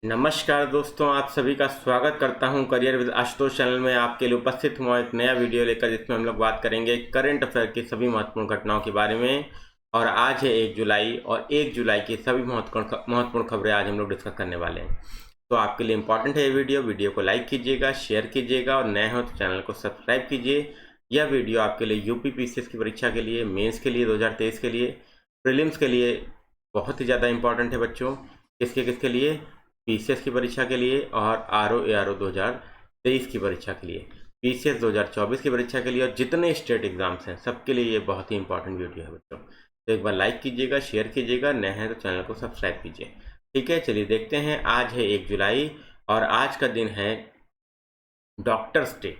नमस्कार दोस्तों, आप सभी का स्वागत करता हूं करियर विद आशुतोष चैनल में। आपके लिए उपस्थित हुआ एक नया वीडियो लेकर, जिसमें हम लोग बात करेंगे करंट अफेयर की सभी महत्वपूर्ण घटनाओं के बारे में। और आज है 1 जुलाई और 1 जुलाई की सभी महत्वपूर्ण खबरें आज हम लोग डिस्कस करने वाले हैं। तो आपके लिए इंपॉर्टेंट है ये वीडियो को लाइक कीजिएगा, शेयर कीजिएगा और नए हो तो चैनल को सब्सक्राइब कीजिए। यह वीडियो आपके लिए यूपी पीसीएस की परीक्षा के लिए, मेंस के लिए 2023 के लिए, प्रीलिम्स के लिए बहुत ही ज़्यादा इंपॉर्टेंट है बच्चों। किसके किसके लिए? पीसीएस की परीक्षा के लिए और आरओ एआरओ 2023 की परीक्षा के लिए, पीसीएस 2024 की परीक्षा के लिए और जितने स्टेट एग्जाम्स हैं सबके लिए ये बहुत ही इंपॉर्टेंट वीडियो है बच्चों। तो एक बार लाइक कीजिएगा, शेयर कीजिएगा, नए हैं तो चैनल को सब्सक्राइब कीजिए। ठीक है, चलिए देखते हैं। आज है 1 जुलाई और आज का दिन है डॉक्टर्स डे।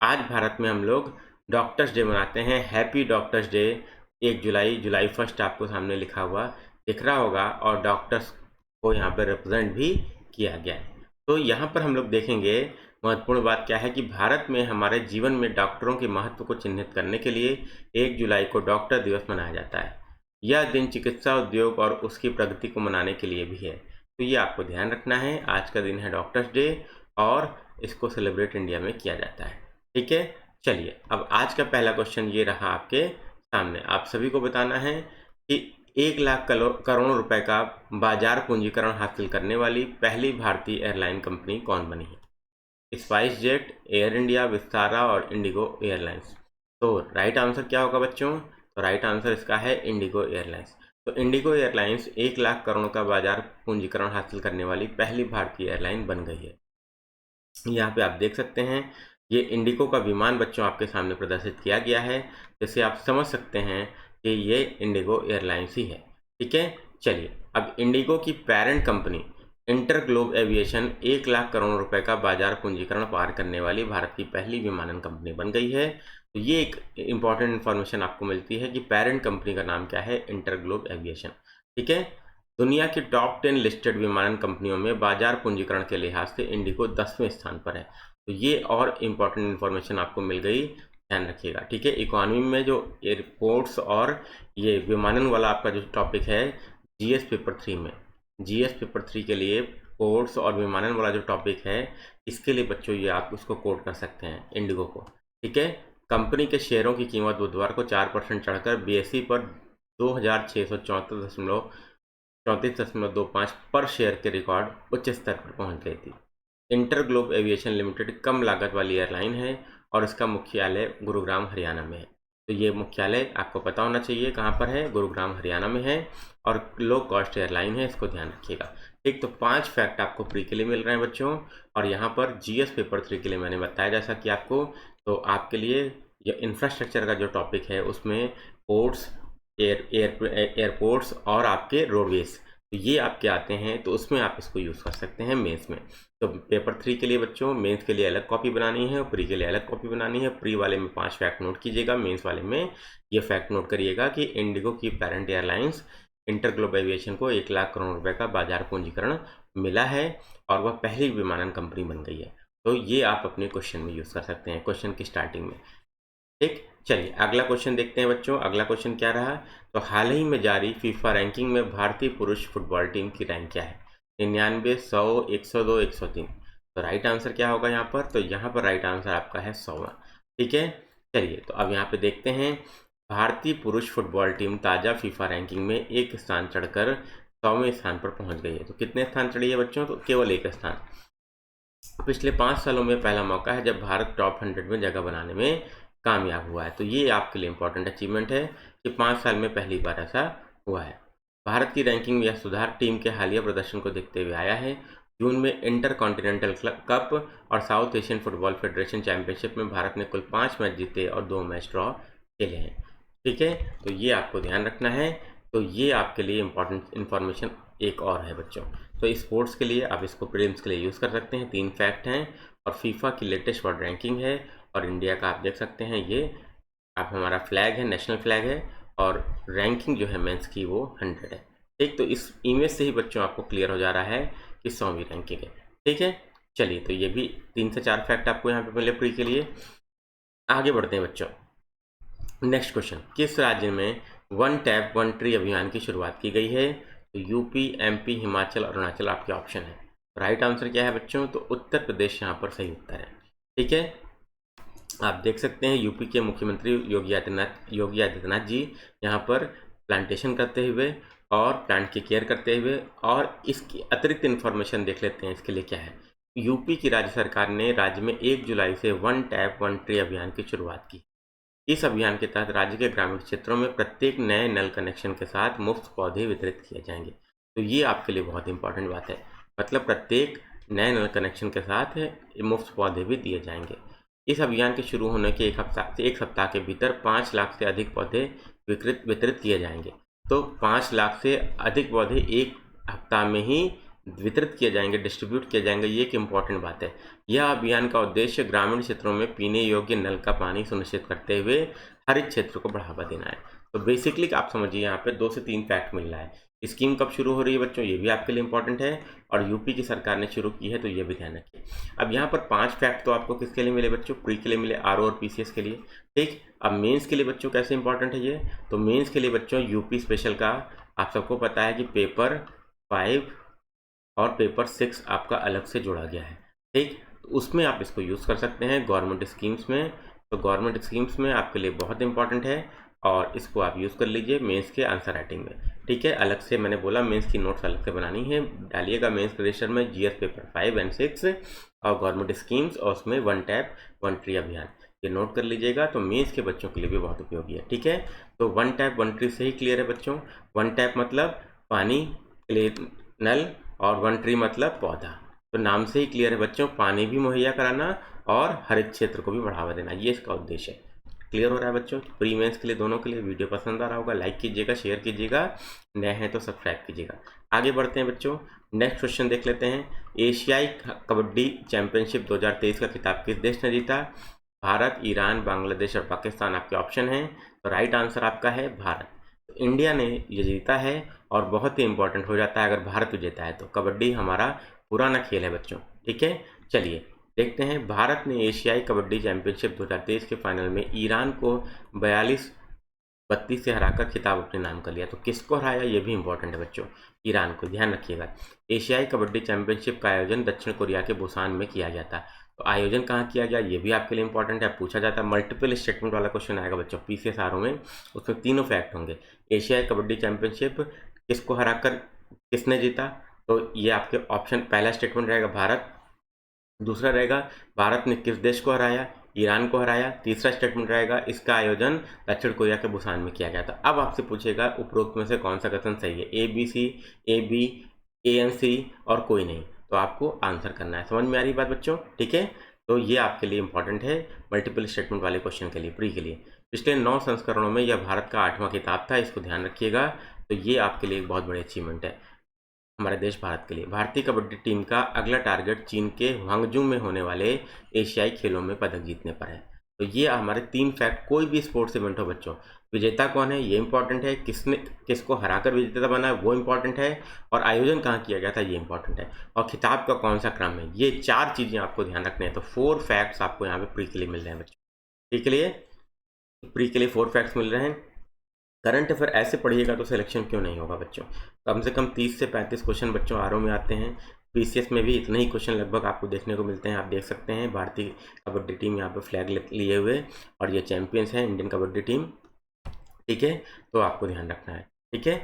आज भारत में हम लोग डॉक्टर्स डे मनाते हैं। Happy doctors day. 1 जुलाई, जुलाई 1 आपको सामने लिखा हुआ दिख रहा होगा और डॉक्टर्स को यहाँ पर रिप्रेजेंट भी किया गया है। तो यहाँ पर हम लोग देखेंगे महत्वपूर्ण बात क्या है कि भारत में हमारे जीवन में डॉक्टरों के महत्व को चिन्हित करने के लिए 1 जुलाई को डॉक्टर दिवस मनाया जाता है। यह दिन चिकित्सा उद्योग और उसकी प्रगति को मनाने के लिए भी है। तो ये आपको ध्यान रखना है। आज का दिन है डॉक्टर्स डे और इसको सेलिब्रेट इंडिया में किया जाता है। ठीक है, चलिए अब आज का पहला क्वेश्चन ये रहा आपके सामने। आप सभी को बताना है कि 1 लाख करोड़ रुपए का बाजार पूंजीकरण हासिल करने वाली पहली भारतीय एयरलाइन कंपनी कौन बनी है? Spice jet, air India, Vistara और इंडिगो एयरलाइंस। तो राइट आंसर क्या होगा बच्चों? तो राइट आंसर इसका है इंडिगो एयरलाइंस। तो इंडिगो एयरलाइंस 1 लाख करोड़ का बाजार पूंजीकरण हासिल करने वाली पहली भारतीय एयरलाइन बन गई है। यहाँ पे आप देख सकते हैं ये इंडिगो का विमान बच्चों आपके सामने प्रदर्शित किया गया है, जिससे आप समझ सकते हैं कि ये इंडिगो एयरलाइंस ही है। ठीक है, चलिए अब इंडिगो की parent company InterGlobe aviation 1 lakh crore रुपए का बाजार पूंजीकरण पार करने वाली भारत की पहली विमानन कंपनी बन गई है। तो ये एक इंपॉर्टेंट इन्फॉर्मेशन आपको मिलती है कि पेरेंट कंपनी का नाम क्या है, इंटरग्लोब एविएशन। ठीक है, दुनिया की टॉप 10 लिस्टेड विमानन कंपनियों में बाजार पूंजीकरण के लिहाज से इंडिगो 10वें स्थान पर है। तो ये और इम्पोर्टेंट इन्फॉर्मेशन आपको मिल गई, ध्यान रखिएगा। ठीक है, इकोनॉमी में जो एयरपोर्ट्स और ये विमानन वाला आपका जो टॉपिक है जीएस पेपर 3 में, जीएस पेपर 3 के लिए पोर्ट्स और विमानन वाला जो टॉपिक है, इसके लिए बच्चों ये आप उसको कोट कर सकते हैं इंडिगो को। ठीक है, कंपनी के शेयरों की कीमत बुधवार को 4% चढ़कर बीएसई पर 2634.25 पर शेयर के रिकॉर्ड उच्च स्तर पर पहुंच गई थी। इंटरग्लोब एविएशन लिमिटेड कम लागत वाली एयरलाइन है और इसका मुख्यालय गुरुग्राम हरियाणा में है। तो ये मुख्यालय आपको पता होना चाहिए कहाँ पर है, गुरुग्राम हरियाणा में है और लो कॉस्ट एयरलाइन है, इसको ध्यान रखिएगा। ठीक, तो 5 फैक्ट आपको प्री के लिए मिल रहे हैं बच्चों। और यहाँ पर जीएस पेपर 3 के लिए मैंने बताया जैसा कि आपको, तो आपके लिए ये इंफ्रास्ट्रक्चर का जो टॉपिक है उसमें पोर्ट्स, एयरपोर्ट्स और आपके रोडवेज, तो ये आपके आते हैं, तो उसमें आप इसको यूज़ कर सकते हैं मेंस में। तो पेपर 3 के लिए बच्चों मेंस के लिए अलग कॉपी बनानी है और प्री के लिए अलग कॉपी बनानी है। प्री वाले में 5 फैक्ट नोट कीजिएगा, मेंस वाले में ये फैक्ट नोट करिएगा कि इंडिगो की पेरेंट एयरलाइंस इंटरग्लोब एविएशन को 1 लाख करोड़ रुपए का बाजार पूंजीकरण मिला है और वह पहली विमानन कंपनी बन गई है। तो ये आप अपने क्वेश्चन में यूज़ कर सकते हैं, क्वेश्चन की स्टार्टिंग में। ठीक, चलिए अगला क्वेश्चन देखते हैं बच्चों। अगला क्वेश्चन क्या रहा? तो हाल ही में जारी फीफा रैंकिंग में भारतीय पुरुष फुटबॉल टीम की रैंक क्या है? 99, 100, 102, 103। तो राइट आंसर क्या होगा यहाँ पर? तो यहाँ पर राइट आंसर आपका है 100वां। ठीक है, चलिए तो अब यहाँ पे देखते हैं। भारतीय पुरुष फुटबॉल टीम ताज़ा फीफा रैंकिंग में एक स्थान चढ़कर 100वें स्थान पर पहुंच गई है। तो कितने स्थान चढ़ी है बच्चों? तो केवल एक स्थान। पिछले 5 सालों में पहला मौका है जब भारत टॉप 100 में जगह बनाने में कामयाब हुआ है। तो ये आपके लिए इंपॉर्टेंट अचीवमेंट है कि 5 साल में पहली बार ऐसा हुआ है। भारत की रैंकिंग में यह सुधार टीम के हालिया प्रदर्शन को देखते हुए आया है। जून में इंटर कॉन्टिनेंटल कप और south Asian football federation championship में भारत ने कुल 5 मैच जीते और 2 मैच ड्रॉ खेले हैं। ठीक है, तो ये आपको ध्यान रखना है। तो ये आपके लिए इंपॉर्टेंट इन्फॉर्मेशन एक और है बच्चों। तो स्पोर्ट्स के लिए आप इसको प्रीलिम्स के लिए यूज़ कर सकते हैं। 3 फैक्ट हैं और फीफा की लेटेस्ट वर्ल्ड रैंकिंग है और इंडिया का आप देख सकते हैं, ये आप हमारा फ्लैग है, नेशनल फ्लैग है और रैंकिंग जो है मेंस की वो 100 है। ठीक, तो इस इमेज से ही बच्चों आपको क्लियर हो जा रहा है कि 100वीं रैंकिंग है। ठीक है, चलिए तो ये भी 3 से 4 फैक्ट आपको यहाँ पे मिले प्री के लिए। आगे बढ़ते हैं बच्चों। नेक्स्ट क्वेश्चन, किस राज्य में वन टैप वन ट्री अभियान की शुरुआत की गई है? तो यूपी, एमपी, हिमाचल और अरुणाचल आपके ऑप्शन है। राइट आंसर क्या है बच्चों? तो उत्तर प्रदेश यहाँ पर सही उत्तर है। ठीक है, आप देख सकते हैं यूपी के मुख्यमंत्री योगी आदित्यनाथ जी यहाँ पर प्लांटेशन करते हुए और प्लांट की केयर करते हुए, और इसकी अतिरिक्त इन्फॉर्मेशन देख लेते हैं इसके लिए क्या है। यूपी की राज्य सरकार ने राज्य में 1 जुलाई से वन टैप वन ट्री अभियान की शुरुआत की। इस अभियान के तहत राज्य के ग्रामीण क्षेत्रों में प्रत्येक नए नल कनेक्शन के साथ मुफ्त पौधे वितरित किए जाएंगे। तो ये आपके लिए बहुत इंपॉर्टेंट बात है, मतलब प्रत्येक नए नल कनेक्शन के साथ मुफ्त पौधे भी दिए जाएंगे। इस अभियान के शुरू होने के एक सप्ताह के भीतर 5 लाख से अधिक पौधे वितरित किए जाएंगे। तो 5 लाख से अधिक पौधे एक हफ्ता में ही वितरित किए जाएंगे, डिस्ट्रीब्यूट किए जाएंगे। ये एक इम्पॉर्टेंट बात है। यह अभियान का उद्देश्य ग्रामीण क्षेत्रों में पीने योग्य नल का पानी सुनिश्चित करते हुए हरित क्षेत्र को बढ़ावा देना है। तो बेसिकली आप समझिए यहाँ पे 2 से 3 फैक्ट मिल रहा है। स्कीम कब शुरू हो रही है बच्चों, ये भी आपके लिए इंपॉर्टेंट है, और यूपी की सरकार ने शुरू की है, तो ये भी ध्यान रखिए। अब यहाँ पर 5 फैक्ट तो आपको किसके लिए मिले बच्चों? प्री के लिए मिले, आरओ और पीसीएस के लिए। ठीक, अब मेंस के लिए बच्चों कैसे इंपॉर्टेंट है ये? तो मेंस के लिए बच्चों यूपी स्पेशल का आप सबको पता है कि पेपर 5 और पेपर 6 आपका अलग से जोड़ा गया है। ठीक, तो उसमें आप इसको यूज़ कर सकते हैं गवर्नमेंट स्कीम्स में। तो गवर्नमेंट स्कीम्स में आपके लिए बहुत इंपॉर्टेंट है, और इसको आप यूज़ कर लीजिए मेंस के आंसर राइटिंग में। ठीक है, अलग से मैंने बोला मेंस की नोट्स अलग से बनानी है, डालिएगा मेंस रजिस्टर में जीएस पेपर 5 और 6 और गवर्नमेंट स्कीम्स, और उसमें वन टैप वन ट्री अभियान, ये नोट कर लीजिएगा। तो मेंस के बच्चों के लिए भी बहुत उपयोगी है। ठीक है, तो वन टैप वन ट्री से ही क्लियर है बच्चों। वन टैप मतलब पानी के लिए नल, और वन ट्री मतलब पौधा। तो नाम से ही क्लियर है बच्चों, पानी भी मुहैया कराना और हरित क्षेत्र को भी बढ़ावा देना, ये इसका उद्देश्य है। क्लियर हो रहा है बच्चों? प्री मेंस के लिए दोनों के लिए वीडियो पसंद आ रहा होगा, लाइक कीजिएगा, शेयर कीजिएगा, नए हैं तो सब्सक्राइब कीजिएगा। आगे बढ़ते हैं बच्चों, नेक्स्ट क्वेश्चन देख लेते हैं। एशियाई कबड्डी चैंपियनशिप 2023 का खिताब किस देश ने जीता? भारत, ईरान, बांग्लादेश और पाकिस्तान आपके ऑप्शन हैं। तो राइट आंसर आपका है भारत। तो इंडिया ने ये जीता है, और बहुत ही इंपॉर्टेंट हो जाता है अगर भारत विजेता है तो। कबड्डी हमारा पुराना खेल है बच्चों। ठीक है, चलिए देखते हैं। भारत ने एशियाई कबड्डी चैंपियनशिप 2023 के फाइनल में ईरान को 42-32 से हराकर खिताब अपने नाम कर लिया। तो किसको हराया, ये भी इंपॉर्टेंट है बच्चों, ईरान को, ध्यान रखिएगा। एशियाई कबड्डी चैंपियनशिप का आयोजन दक्षिण कोरिया के बुसान में किया गया था। तो आयोजन कहाँ किया गया, ये भी आपके लिए इंपॉर्टेंट है, पूछा जाता है। मल्टीपल स्टेटमेंट वाला क्वेश्चन आएगा बच्चों पीसीएस आरओ में, उसमें तीनों फैक्ट होंगे। एशियाई कबड्डी चैंपियनशिप किसको हराकर किसने जीता? तो ये आपके ऑप्शन, पहला स्टेटमेंट रहेगा भारत, दूसरा रहेगा भारत ने किस देश को हराया, ईरान को हराया, तीसरा स्टेटमेंट रहेगा इसका आयोजन दक्षिण कोरिया के बुसान में किया गया था। अब आपसे पूछेगा उपरोक्त में से कौन सा कथन सही है, A B C, A B, A and C और कोई नहीं, तो आपको आंसर करना है। समझ में आ रही बात बच्चों? ठीक है, तो ये आपके लिए इंपॉर्टेंट है मल्टीपल स्टेटमेंट वाले क्वेश्चन के लिए, प्री के लिए। पिछले 9 संस्करणों में यह भारत का 8वां खिताब था, इसको ध्यान रखिएगा। तो ये आपके लिए एक बहुत बड़ी अचीवमेंट है हमारे देश भारत के लिए। भारतीय कबड्डी टीम का अगला टारगेट चीन के ह्वांगजू में होने वाले एशियाई खेलों में पदक जीतने पर है। तो ये हमारे 3 फैक्ट, कोई भी स्पोर्ट्स इवेंट हो बच्चों, विजेता कौन है ये इंपॉर्टेंट है, किसने किसको हराकर विजेता बना है वो इंपॉर्टेंट है, और आयोजन कहाँ किया गया था ये इंपॉर्टेंट है, और खिताब का कौन सा क्रम है, ये 4 चीज़ें आपको ध्यान रखने हैं। तो 4 फैक्ट्स आपको यहाँ पे प्री के लिए मिल रहे हैं बच्चों। प्री के लिए 4 फैक्ट्स मिल रहे हैं। करंट अफेयर ऐसे पढ़िएगा तो सिलेक्शन क्यों नहीं होगा बच्चों? कम से कम 30 से 35 क्वेश्चन बच्चों आरओ में आते हैं, पीसीएस में भी इतने ही क्वेश्चन लगभग आपको देखने को मिलते हैं। आप देख सकते हैं भारतीय कबड्डी टीम यहाँ पे फ्लैग लिए हुए, और ये चैंपियंस हैं इंडियन कबड्डी टीम। ठीक है, तो आपको ध्यान रखना है। ठीक है,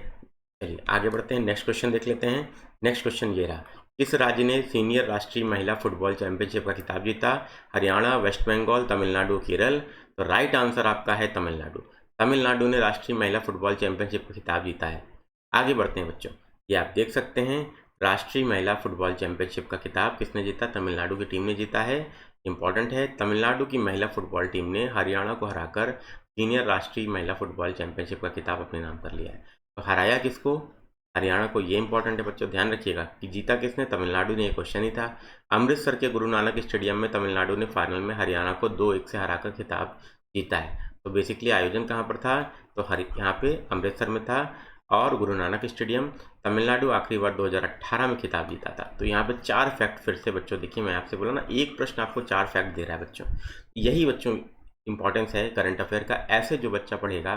चलिए आगे बढ़ते हैं, नेक्स्ट क्वेश्चन देख लेते हैं। नेक्स्ट क्वेश्चन ये रहा, किस राज्य ने सीनियर राष्ट्रीय महिला फुटबॉल चैंपियनशिप का खिताब जीता? हरियाणा, वेस्ट बंगाल, तमिलनाडु, केरल। तो राइट आंसर आपका है तमिलनाडु। तमिलनाडु ने राष्ट्रीय महिला फुटबॉल चैंपियनशिप का खिताब जीता है। आगे बढ़ते हैं बच्चों, ये आप देख सकते हैं राष्ट्रीय महिला फुटबॉल चैंपियनशिप का खिताब किसने जीता? तमिलनाडु की टीम ने जीता है। इंपॉर्टेंट है, तमिलनाडु की महिला फुटबॉल टीम ने हरियाणा को हराकर सीनियर राष्ट्रीय महिला फुटबॉल चैंपियनशिप का खिताब अपने नाम कर लिया है। तो हराया किसको? हरियाणा को। ये इंपॉर्टेंट है बच्चों, ध्यान रखिएगा कि जीता किसने? तमिलनाडु ने। ये क्वेश्चन ही था। अमृतसर के गुरु नानक स्टेडियम में तमिलनाडु ने फाइनल में हरियाणा को 2-1 से हराकर खिताब जीता है। तो बेसिकली आयोजन कहाँ पर था? तो यहाँ पे अमृतसर में था, और गुरु नानक स्टेडियम। तमिलनाडु आखिरी बार 2018 में खिताब जीता था। तो यहाँ पे 4 फैक्ट फिर से बच्चों, देखिए मैं आपसे बोला ना, एक प्रश्न आपको 4 फैक्ट दे रहा है बच्चों। यही बच्चों इंपॉर्टेंस है करंट अफेयर का। ऐसे जो बच्चा पढ़ेगा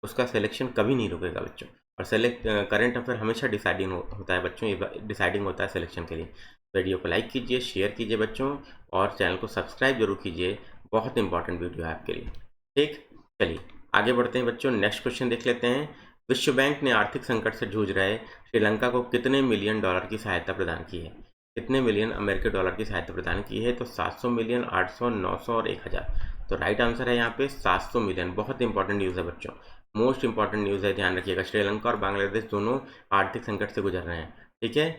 उसका सिलेक्शन कभी नहीं रुकेगा बच्चों। और करंट अफेयर हमेशा डिसाइडिंग होता है बच्चों, डिसाइडिंग होता है सिलेक्शन के लिए। वीडियो को लाइक कीजिए, शेयर कीजिए बच्चों, और चैनल को सब्सक्राइब जरूर कीजिए, बहुत इंपॉर्टेंट वीडियो है आपके लिए। ठीक, चलिए आगे बढ़ते हैं बच्चों। नेक्स्ट क्वेश्चन देख लेते हैं। विश्व बैंक ने आर्थिक संकट से जूझ रहे श्रीलंका को कितने मिलियन डॉलर की सहायता प्रदान की है? कितने मिलियन अमेरिकी डॉलर की सहायता प्रदान की है? तो 700 मिलियन, 800, 900 और 1000। तो राइट आंसर है यहाँ पे 700 मिलियन। बहुत इंपॉर्टेंट न्यूज़ है बच्चों, मोस्ट इंपॉर्टेंट न्यूज़ है, ध्यान रखिएगा। श्रीलंका और बांग्लादेश दोनों आर्थिक संकट से गुजर रहे हैं। ठीक है,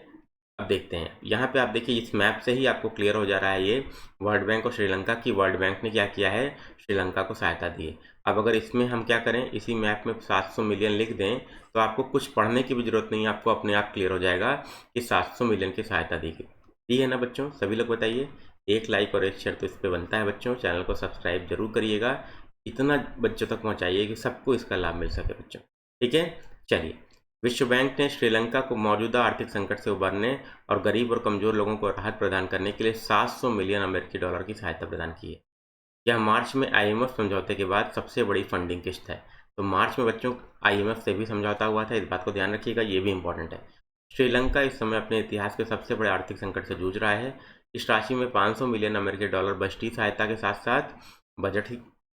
अब देखते हैं यहाँ पे। आप देखिए इस मैप से ही आपको क्लियर हो जा रहा है ये वर्ल्ड बैंक और श्रीलंका की। वर्ल्ड बैंक ने क्या किया है, श्रीलंका को सहायता दी है। अब अगर इसमें हम क्या करें, इसी मैप में 700 मिलियन लिख दें तो आपको कुछ पढ़ने की भी जरूरत नहीं है, आपको अपने आप क्लियर हो जाएगा कि 700 मिलियन की सहायता दी गई। दी है ना बच्चों? सभी लोग बताइए। एक लाइक और एक शेयर तो इस पर बनता है बच्चों। चैनल को सब्सक्राइब जरूर करिएगा, इतना बच्चों तक पहुँचाइए कि सबको इसका लाभ मिल सके बच्चों। ठीक है, चलिए। विश्व बैंक ने श्रीलंका को मौजूदा आर्थिक संकट से उबरने और गरीब और कमजोर लोगों को राहत प्रदान करने के लिए 700 मिलियन अमेरिकी डॉलर की सहायता प्रदान की है। यह मार्च में आईएमएफ समझौते के बाद सबसे बड़ी फंडिंग किस्त है। तो मार्च में बच्चों आईएमएफ से भी समझौता हुआ था, इस बात को ध्यान रखिएगा, ये भी इंपॉर्टेंट है। श्रीलंका इस समय अपने इतिहास के सबसे बड़े आर्थिक संकट से जूझ रहा है। इस राशि में 500 मिलियन अमेरिकी डॉलर बजटीय सहायता के साथ साथ बजट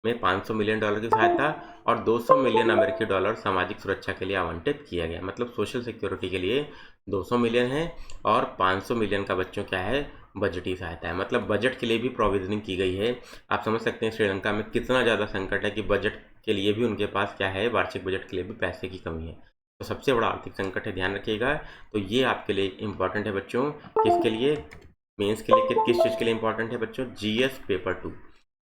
में 500 मिलियन डॉलर की सहायता और 200 मिलियन अमेरिकी डॉलर सामाजिक सुरक्षा के लिए आवंटित किया गया। मतलब सोशल सिक्योरिटी के लिए 200 मिलियन है और 500 मिलियन का बच्चों क्या है, बजटीय सहायता है। मतलब बजट के लिए भी प्रोविजनिंग की गई है। आप समझ सकते हैं श्रीलंका में कितना ज़्यादा संकट है कि बजट के लिए भी उनके पास क्या है, वार्षिक बजट के लिए भी पैसे की कमी है। तो सबसे बड़ा आर्थिक संकट है, ध्यान रखिएगा। तो ये आपके लिए इंपॉर्टेंट है बच्चों। किसके लिए? मेंस के लिए। किस चीज़ के लिए इंपॉर्टेंट है बच्चों? GS paper 2।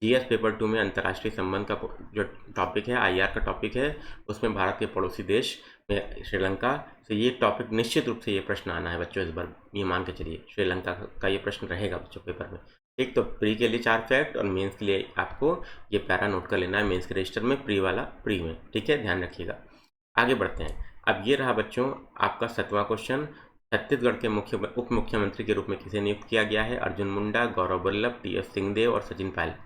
जीएस पेपर 2 में अंतर्राष्ट्रीय संबंध का जो टॉपिक है, आईआर का टॉपिक है, उसमें भारत के पड़ोसी देश में श्रीलंका से ये टॉपिक निश्चित रूप से ये प्रश्न आना है बच्चों इस बार। ये मान के चलिए श्रीलंका का ये प्रश्न रहेगा बच्चों पेपर में। ठीक, तो प्री के लिए 4 फैक्ट और मेंस के लिए आपको ये पैरा नोट कर लेना है मेंस के रजिस्टर में, प्री वाला प्री में। ठीक है, ध्यान रखिएगा। आगे बढ़ते हैं। अब ये रहा बच्चों आपका 7वां क्वेश्चन। छत्तीसगढ़ के उप मुख्यमंत्री के रूप में किसे नियुक्त किया गया है? अर्जुन मुंडा, गौरव वल्लभ, टीएस सिंहदेव और सचिन पायलट।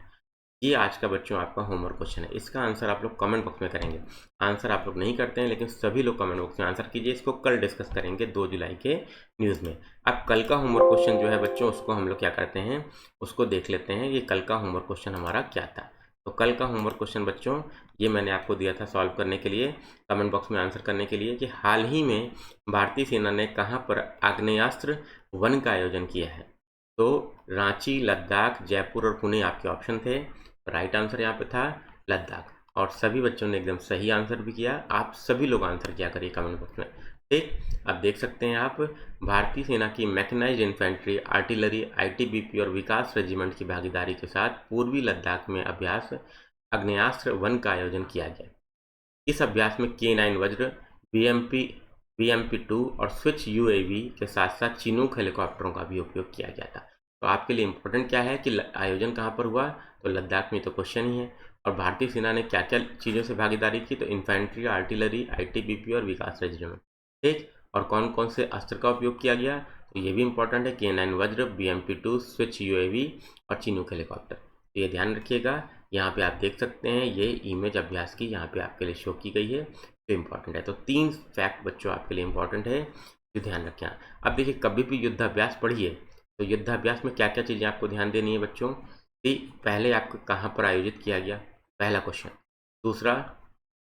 ये आज का बच्चों आपका होमवर्क क्वेश्चन है। इसका आंसर आप लोग कमेंट बॉक्स में करेंगे। आंसर आप लोग नहीं करते हैं लेकिन सभी लोग कमेंट बॉक्स में आंसर कीजिए। इसको कल डिस्कस करेंगे 2 जुलाई के न्यूज़ में। अब कल का होमवर्क क्वेश्चन जो है बच्चों, उसको हम लोग क्या करते हैं, उसको देख लेते हैं। ये कल का होमवर्क क्वेश्चन हमारा क्या था। तो कल का होमवर्क क्वेश्चन बच्चों ये मैंने आपको दिया था सॉल्व करने के लिए, कमेंट बॉक्स में आंसर करने के लिए, कि हाल ही में भारतीय सेना ने कहाँ पर आग्नेयास्त्र वन का आयोजन किया है? तो रांची, लद्दाख, जयपुर और पुणे आपके ऑप्शन थे। राइट आंसर यहाँ पे था लद्दाख, और सभी बच्चों ने एकदम सही आंसर भी किया। आप सभी लोग आंसर किया करिए कमेंट बॉक्स में। ठीक, अब देख सकते हैं आप, भारतीय सेना की मैकेनाइज्ड इन्फेंट्री, आर्टिलरी, आईटीबीपी और विकास रेजिमेंट की भागीदारी के साथ पूर्वी लद्दाख में अभ्यास आग्नेयास्त्र वन का आयोजन किया गया। इस अभ्यास में K9 वज्र, BMP-2 और स्विच यूएवी के साथ साथ चिनूक हेलीकॉप्टरों का भी उपयोग किया गया था। तो आपके लिए इम्पोर्टेंट क्या है कि आयोजन कहाँ पर हुआ? तो लद्दाख में, तो क्वेश्चन ही है। और भारतीय सेना ने क्या क्या चीज़ों से भागीदारी की? तो इन्फेंट्री, आर्टिलरी, आईटीबीपी और विकास रेजिमेंट। ठीक, और कौन कौन से अस्त्र का उपयोग किया गया? तो ये भी इंपॉर्टेंट है, K9 वज्र, BMP-2, स्विच यूएवी और चिनूक हेलीकॉप्टर। तो ये ध्यान रखिएगा। यहाँ पे आप देख सकते हैं ये इमेज अभ्यास की यहाँ पे आपके लिए शो की गई है, जो इम्पोर्टेंट है। तो 3 फैक्ट बच्चों आपके लिए इम्पोर्टेंट है, जो ध्यान रखें। अब देखिए कभी भी युद्धाभ्यास पढ़िए तो युद्धाभ्यास में क्या क्या चीज़ें आपको ध्यान देनी है बच्चों कि पहले आपको कहाँ पर आयोजित किया गया, पहला क्वेश्चन। दूसरा,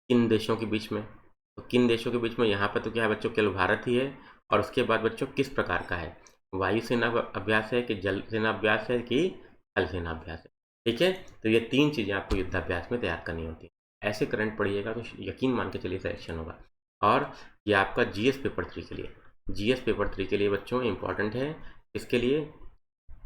किन देशों के बीच में? तो किन देशों के बीच में, यहाँ पर तो क्या है बच्चों, केवल भारत ही है। और उसके बाद बच्चों किस प्रकार का है, वायुसेना अभ्यास है कि जल सेना अभ्यास है कि थल सेना अभ्यास है? ठीक है, तो ये 3 चीज़ें आपको युद्धाभ्यास में तैयार करनी होती है। ऐसे करंट पढ़िएगा तो यकीन मान के चलिए सिलेक्शन होगा। और ये आपका जीएस पेपर 3 के लिए, जीएस पेपर 3 के लिए बच्चों इंपॉर्टेंट है। इसके लिए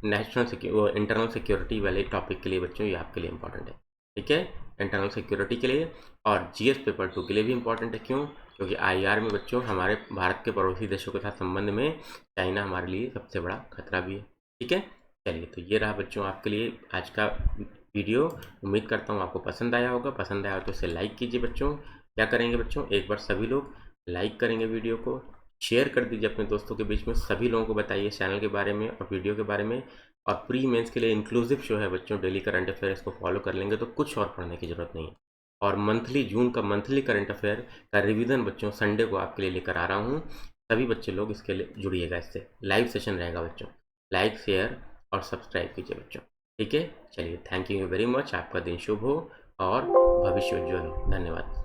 इंटरनल सिक्योरिटी वाले टॉपिक के लिए बच्चों ये आपके लिए इंपॉर्टेंट है। ठीक है, इंटरनल सिक्योरिटी के लिए। और जीएस पेपर 2 के लिए भी इंपॉर्टेंट है। क्यों? क्योंकि आईआर में बच्चों हमारे भारत के पड़ोसी देशों के साथ संबंध में चाइना हमारे लिए सबसे बड़ा खतरा भी है। ठीक है, चलिए तो ये रहा बच्चों आपके लिए आज का वीडियो। उम्मीद करता हूँ आपको पसंद आया होगा। पसंद आया तो इसे लाइक कीजिए बच्चों। क्या करेंगे बच्चों, एक बार सभी लोग लाइक करेंगे, वीडियो को शेयर कर दीजिए अपने दोस्तों के बीच में। सभी लोगों को बताइए चैनल के बारे में और वीडियो के बारे में। और प्री मेंस के लिए इंक्लूसिव शो है बच्चों, डेली करंट अफेयर्स को फॉलो कर लेंगे तो कुछ और पढ़ने की जरूरत नहीं है। और मंथली, जून का मंथली करंट अफेयर का रिवीजन बच्चों संडे को आपके लिए लेकर आ रहा हूँ। सभी बच्चे लोग इसके लिए जुड़िएगा, इससे लाइव सेशन रहेगा बच्चों। लाइक, शेयर और सब्सक्राइब कीजिए बच्चों। ठीक है, चलिए, थैंक यू वेरी मच। आपका दिन शुभ हो और भविष्य उज्ज्वल हो। धन्यवाद।